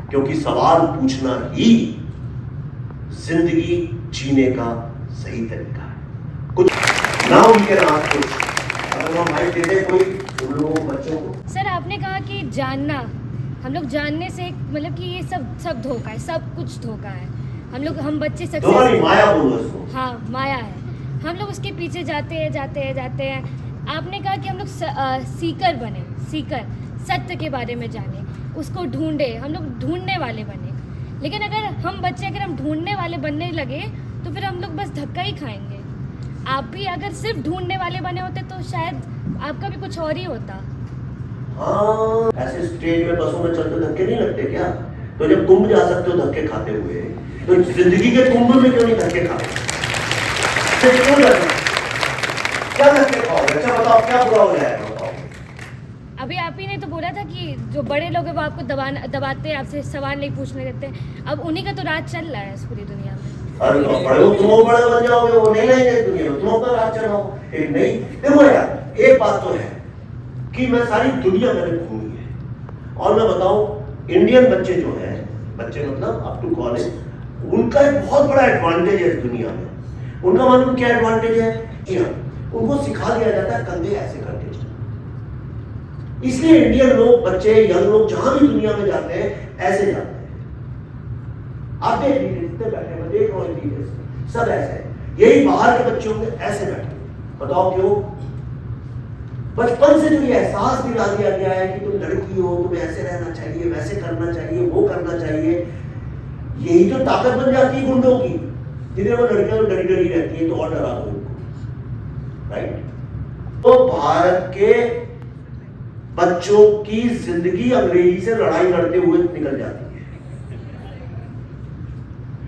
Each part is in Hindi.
क्योंकि सवाल पूछना ही जिंदगी जीने का सही तरीका है। कुछ ना उनके रात कुछ अगर हम माइक देते कोई उन लोगों को बच्चों को। सर आपने कहा कि जानना, हम लोग जानने से मतलब कि ये सब धोखा है, सब कुछ धोखा है। हम बच्चे सक्सेस, माया बोलो इसको। हाँ माया है। हम लोग उसके पीछे जाते हैं। आपने कहा कि हम लोग सीकर बने, सत्य के बारे में जाने, उसको ढूंढे, हम लोग ढूंढने वाले बने। लेकिन अगर हम ढूंढने वाले बनने लगे तो फिर हम लोग बस धक्का ही खाएंगे। आप भी अगर सिर्फ ढूंढने वाले बने होते तो शायद आपका भी कुछ और ही होता। हाँ, ऐसे स्टेज में बसों में चलते धक्के नहीं लगते क्या? तो जब कुंभ जा सकते हो धक्के खाते हुए, तो जिंदगी के कुंभ में क्यों नहीं धक्के खाते? क्या धक्के खाओगे? अच्छा बताओ क्या बुरा हो जाएगा? अभी आप ही ने तो बोला था कि जो बड़े लोग हैं वो आपको दबाते हैं, आपसे सवाल नहीं पूछने देते। अब उन्हीं का तो राज चल रहा है इस पूरी दुनिया में। अरे तुम बड़े बन जाओगे, वो नहीं रहेंगे दुनिया में, तुम पर राज चलाओ। एक नहीं, देखो यार एक बात तो है कि मैं सारी दुनिया मैंने घूमी है और मैं बताऊं इंडियन बच्चे जो हैं, बच्चे मतलब अप टू कॉलेज, उनका एक बहुत बड़ा एडवांटेज है इस दुनिया में। उनका मालूम क्या एडवांटेज है? उनको सिखा दिया जाता है कंधे ऐसे करके। इसलिए इंडियन लोग, बच्चे, यंग लोग जहां भी दुनिया में जाते हैं ऐसे जाते हैं। आप देख लीजिए जितने बैठे, मैं देख रहा हूं सब ऐसे, यही बाहर के बच्चे होंगे ऐसे बैठे। बताओ क्यों? बचपन से जो ये एहसास दिला दिया गया है कि तुम लड़की हो, तुम्हें ऐसे रहना चाहिए, वैसे करना चाहिए, वो करना चाहिए। यही तो ताकत बन जाती है गुंडों की, जिन्हें वो लड़कियां डरी रहती है तो और डरा दो उनको, राइट? तो भारत के बच्चों की जिंदगी अंग्रेजी से लड़ाई लड़ते हुए निकल जाती है।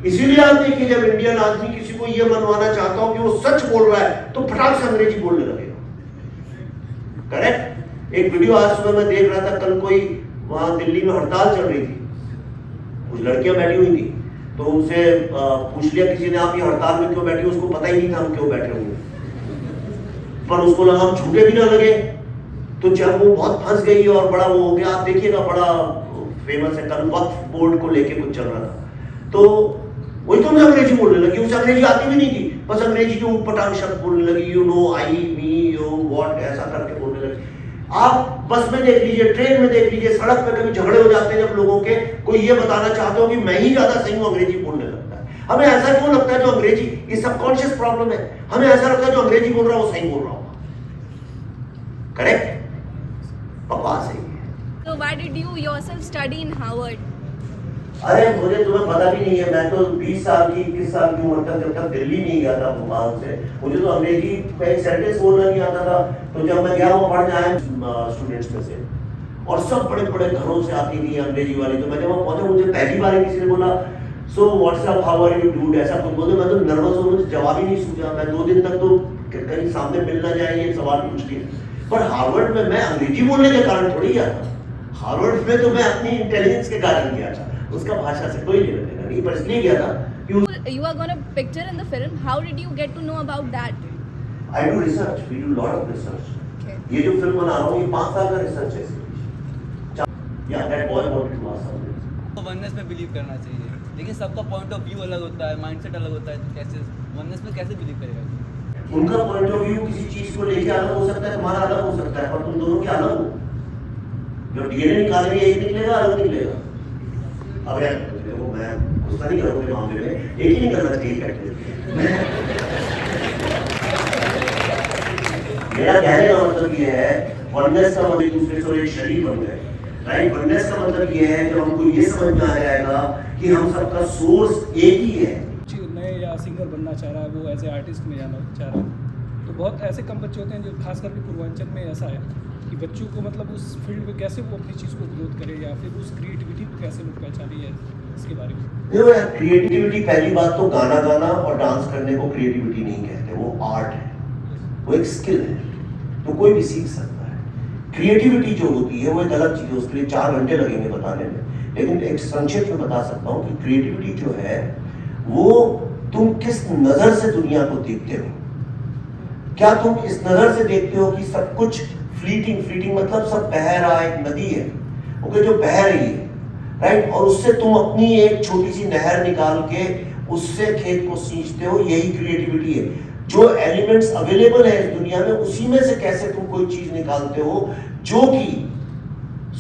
इसीलिए आप देखिए जब इंडियन आदमी किसी को यह मनवाना चाहता हो कि वो सच बोल रहा है तो फटाक से अंग्रेजी बोलने लगेगा। करेक्ट? एक वीडियो आज सुबह मैं देख रहा था, कल कोई वहां दिल्ली में हड़ताल चल रही थी, कुछ लड़कियां बैठी हुई थी, तो उनसे पूछ लिया किसी ने, आप ये हड़ताल में क्यों बैठी? उसको पता ही नहीं था हम क्यों बैठे हुए, पर उसको लगा हम झूठे भी ना लगे। तो जब वो बहुत फंस गई और बड़ा वो हो गया, आप देखिएगा बड़ा फेमस है, कल वक्फ बोर्ड को लेके कुछ चल रहा था, तो वही तो मैं अंग्रेजी बोलने लगी, उसे अंग्रेजी आती भी नहीं थी, बस अंग्रेजी के ऊपर शब्द बोलने लगी, you know, I, me, you, what, ऐसा करके बोलने लगी। आप बस में देख लीजिए, ट्रेन में देख लीजिए, सड़क पे कभी झगड़े हो जाते हैं जब लोगों के, कोई ये बताना चाहते हो कि मैं ही ज्यादा सही हूं, अंग्रेजी बोलने लगता है। हमें ऐसा क्यों लगता है जो अंग्रेजी, ये सबकॉन्शियस प्रॉब्लम है, हमें ऐसा लगता है जो अंग्रेजी बोल रहा है वो सही बोल रहा होगा। करेक्ट? बकवास है ये। So why did you yourself study in Harvard? अरे मुझे तुम्हें पता भी नहीं है, मैं तो 20 साल की 21 साल की उम्र तक जब तक दिल्ली नहीं गया था भोपाल से, मुझे तो अंग्रेजी का एक सेंटेंस बोलना नहीं आता था। तो जब मैं गया वो पढ़ने आए स्टूडेंट्स में से, और सब बड़े बड़े घरों से आती थी अंग्रेजी वाली, तो मैं जब वहाँ पहुंचा मुझे पहली बार किसी ने बोला so what's up, how are you dude, ऐसा कुछ बोले, मैं तो नर्वस हूँ, मुझे जवाब ही नहीं सूझा। मैं 2 दिन तक तो कहीं सामने मिल ना जाए ये सवाल पूछ लिया। पर हार्वर्ड में मैं अंग्रेजी बोलने के कारण थोड़ी गया था, हार्वर्ड में तो मैं अपनी इंटेलिजेंस के कारण गया था, उसका भाषा से कोई लेना देना नहीं, पर इसलिए गया था कि You are gonna picture in the film. How did you get to know about that? I do research, we do lot of research. Okay. ये जो फिल्म बना रहा हूँ ये 5 साल का रिसर्च है इसके। Yeah, that boy wanted to ask something. तो वननेस में बिलीव करना चाहिए, लेकिन सबका पॉइंट ऑफ व्यू अलग होता है, माइंडसेट अलग होता है, तो कैसे वननेस में कैसे बिलीव करेगा? उनका पॉइंट ऑफ व्यू किसी चीज को लेके अलग हो सकता है, तुम्हारा अलग हो सकता है, पर तुम दोनों के अलग हो। जो डीएनए निकालेंगे एक निकलेगा, अलग निकलेगा। अब यार देखो मैं गुस्सा नहीं करूँगा इस मामले में, एक ही नहीं करना चाहिए करके। मेरा कहने का मतलब ये है वननेस का मतलब दूसरे से एक शरीर बन गए, राइट? वननेस का मतलब ये है कि हमको ये समझ में आ जाएगा कि हम सबका सोर्स एक ही है। नए या सिंगर बनना चाह रहा है, वो एज ए आर्टिस्ट में जाना चाह रहा है, तो बहुत ऐसे कम बच्चे होते हैं जो खास करके पूर्वांचल में ऐसा है कि बच्चों को मतलब उस फील्ड में कैसे वो अपनी चीज़ को ग्रोथ करे या फिर उस क्रिएटिविटी को कैसे लोग पहचाने, है इसके बारे में। देखो यार, क्रिएटिविटी पहली बात तो गाना गाना और डांस करने को क्रिएटिविटी नहीं कहते, वो आर्ट है, वो एक स्किल है, तो कोई भी सीख सकता है। क्रिएटिविटी जो होती है वो एक अलग चीज़ है, उसके लिए 4 घंटे लगेंगे बताने में, लेकिन एक संक्षेप में बता सकता हूँ कि क्रिएटिविटी जो है वो तुम किस नजर से दुनिया को देखते हो। क्या तुम इस नजर से देखते हो कि सब कुछ फ्लीटिंग मतलब सब बह रहा है, एक नदी है, ओके, जो बह रही है, राइट, और उससे तुम अपनी एक छोटी सी नहर निकाल के उससे खेत को सींचते हो, यही क्रिएटिविटी है। जो एलिमेंट्स अवेलेबल है इस दुनिया में, उसी में से कैसे तुम कोई चीज निकालते हो जो कि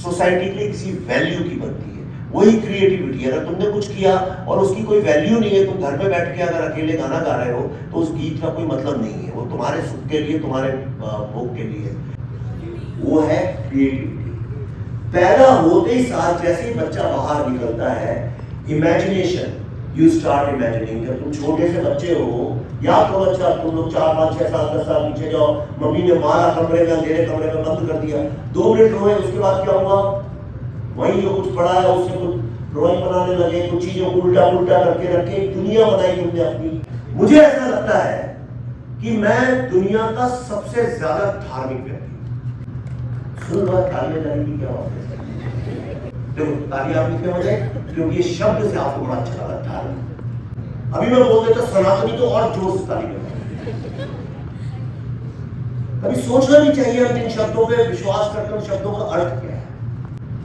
सोसाइटी के लिए किसी वैल्यू की बनती है, वही क्रिएटिविटी है। अगर तुमने कुछ किया और उसकी कोई वैल्यू नहीं है, तुम घर में बैठ के अगर अकेले गाना गा रहे हो तो उस गीत का कोई मतलब नहीं है, वो तुम्हारे सुख के लिए, तुम्हारे भोग के लिए, वो है क्रिएटिविटी। पैदा होते ही साथ जैसे ही बच्चा बाहर निकलता है, इमेजिनेशन, यू स्टार्ट इमेजिनिंग। जब तुम छोटे से बच्चे हो, याद करो बच्चा, तुम लोग 4, 5, 6 साल 10 साल पीछे जाओ, मम्मी ने मारा कमरे में, अंधेरे कमरे में बंद कर दिया, 2 मिनट रोए, उसके बाद क्या हुआ? वही जो कुछ पढ़ा है उससे कुछ ड्राइंग बनाने लगे, कुछ चीजों को उल्टा उल्टा करके रखे, एक दुनिया बनाई तुमने अपनी। मुझे ऐसा लगता है कि मैं दुनिया का सबसे ज्यादा धार्मिक व्यक्ति। सुन बात तालियां जाएंगी क्या बात है? देखो तालियां आपने क्यों बजाई? क्योंकि ये शब्द से आपको बड़ा अच्छा लगा धार्मिक। अभी मैं बोल देता सनातनी तो और जोर से ताली बजाई। कभी सोचना भी चाहिए हम इन शब्दों पे विश्वास करते हैं, शब्दों का अर्थ क्या है।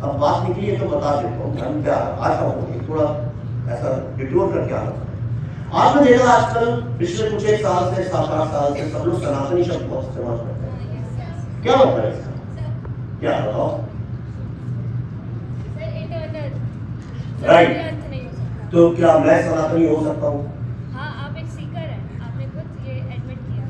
अब बात निकली है तो बता देता हूँ धर्म क्या आता हूँ, थोड़ा ऐसा डिटोर करके आ रहा था। आपने देखा आजकल पिछले कुछ 1 साल से 7-8 साल से सब लोग सनातनी शब्द बहुत इस्तेमाल करते हैं। क्या मतलब है इसका? क्या बताओ? राइट, तो क्या मैं सनातनी हो सकता हूँ? हाँ, आप एक सीकर हैं, आपने खुद ये एडमिट किया।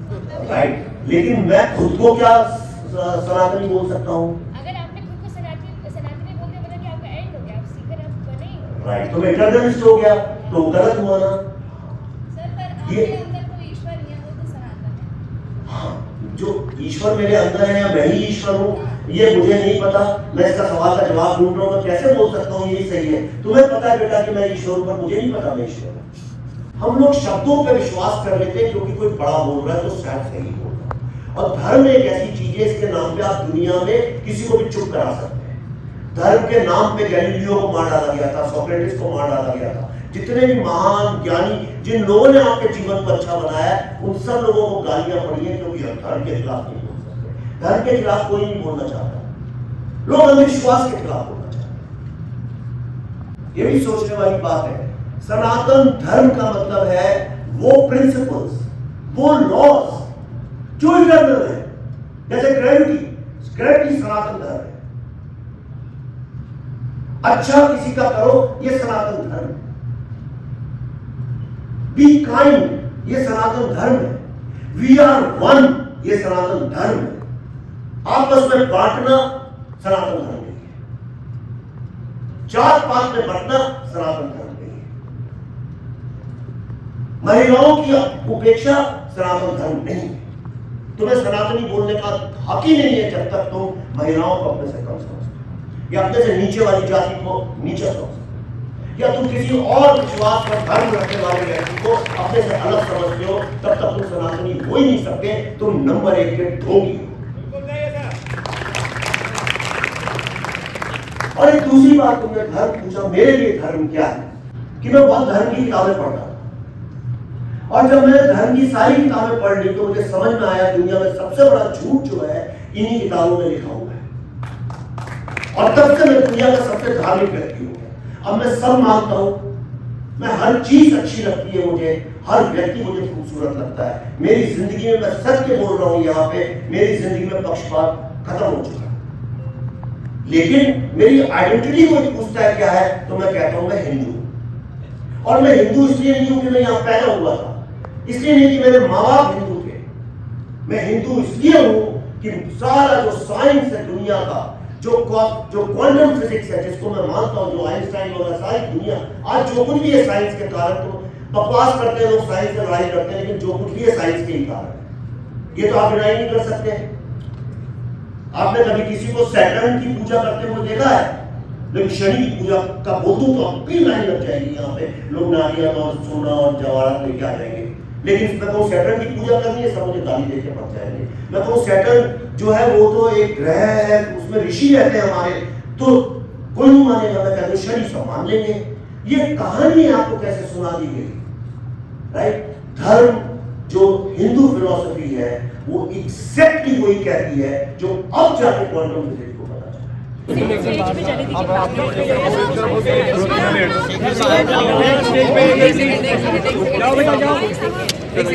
राइट, लेकिन मैं खुद को क्या सनातनी बोल सकता हूँ? अगर आपने खुद को सनातनी बोल दिया, मतलब कि आपका एंड हो गया, आप सीकर आप बने ही हो। राइट, तो मैं इटर्नलिस्ट हो गया, तो गलत हुआ ना? सर पर आपके अंदर कोई ईश्वर नहीं है, वो तो सनातन है। हाँ, जो ईश्वर मेरे अंदर है या मैं ही ईश्वर हूँ, ये मुझे नहीं पता। मैं इसका सवाल का जवाब ढूंढ रहा हूँ, मैं कैसे बोल सकता हूँ यही सही है? तुम्हें पता है बेटा कि मैं ईश्वर हूँ, पर मुझे नहीं पता मैं ईश्वर हूँ। हम लोग शब्दों पे विश्वास कर लेते हैं क्योंकि कोई बड़ा बोल रहा है तो शायद सही बोल रहा है। और धर्म एक ऐसी चीज है, इसके नाम पे आप दुनिया में किसी को भी चुप करा सकते हैं। धर्म के नाम पे गैलीलियो को मार डाला गया था, सोक्रेटिस को मार डाला गया था। जितने भी महान ज्ञानी जिन लोगों ने आपके जीवन को अच्छा बनाया, उन सब लोगों को गालियां पड़ी हैं क्योंकि धर्म के खिलाफ नहीं बोल सकते। धर्म के खिलाफ कोई नहीं बोलना चाहता, लोग अंधविश्वास के खिलाफ बोलना चाहते हैं। ये भी सोचने वाली बात है। सनातन धर्म का मतलब है वो प्रिंसिपल्स, वो लॉज जो इटर्नल है, जैसे ग्रेविटी सनातन धर्म है। अच्छा किसी का करो, ये सनातन धर्म है। बी काइंड, ये सनातन धर्म है। वी आर वन, ये सनातन धर्म है। आपस में बांटना सनातन धर्म नहीं है। जात पात में बंटना सनातन धर्म नहीं है। महिलाओं की उपेक्षा सनातन धर्म नहीं है। तुम्हें सनातनी बोलने का हक ही नहीं है जब तक तुम महिलाओं को अपने से कम समझते हो या अपने से नीचे वाली जाति को नीचे समझते हो, या तुम किसी और विश्वास पर धर्म रखने वाले व्यक्ति को अपने से अलग समझते हो, तब तक तुम सनातनी हो ही नहीं सकते। तुम नंबर 1 के ढोंगी हो। और एक दूसरी बात, तुमने धर्म पूछा, मेरे लिए धर्म क्या है, कि मैं बहुत धर्म की किताबें पढ़ता था। और जब मैंने धर्म की सारी किताबें पढ़ ली तो मुझे समझ में आया दुनिया में सबसे बड़ा झूठ जो है इन्हीं किताबों में लिखा हुआ है। और तब से मैं दुनिया का सबसे धार्मिक व्यक्ति हूँ। अब मैं सब मानता हूं, मैं हर चीज अच्छी लगती है मुझे, हर व्यक्ति मुझे खूबसूरत लगता है। मेरी जिंदगी में मैं सत्य बोल रहा हूं, यहाँ पे मेरी जिंदगी में पक्षपात खत्म हो चुका है। लेकिन मेरी आइडेंटिटी कोई पूछता है क्या है, तो मैं कहता हूं मैं हिंदू हूं। और मैं हिंदू इसलिए नहीं हूं कि मैं यहाँ पैदा हुआ था, इसलिए नहीं कि मेरे माँ बाप हिंदू थे। मैं हिंदू इसलिए हूं कि सारा जो साइंस है दुनिया का, जो क्वांटम फिजिक्स है जिसको मैं मानता हूं, जो आइंस्टाइन वगैरह सारी दुनिया, आज जो कुछ भी है साइंस के कारण, तो बकवास करते हैं लोग, साइंस से लड़ाई करते हैं, लेकिन जो कुछ भी है साइंस के ही कारण है। ये तो आप डिनाई नहीं कर सकते। आपने कभी किसी को सैटर्न की पूजा करते हुए देखा है? लेकिन शनि की पूजा का बोल दूं तो आपकी लाइन लग जाएगी, यहाँ पे लोग नारियल और सोना और जवाहरात लेके आ जाएंगे। लेकिन मैं कहूँ सैटर्न की पूजा करनी है, सब मुझे गाली देके पड़ जाएंगे। मैं कहूँ सैटर्न जो है वो तो एक ग्रह है, उसमें ऋषि रहते हैं हमारे, तो कोई नहीं मानेगा। मैं कहता हूँ शनि सब मान लेंगे। ये कहानी आपको कैसे सुना दी गई, राइट? धर्म जो हिंदू फिलॉसफी है वो एग्जैक्टली वही कहती है जो अब जाके क्वांटम फिजिक्स को पता चला है। स्टेज पे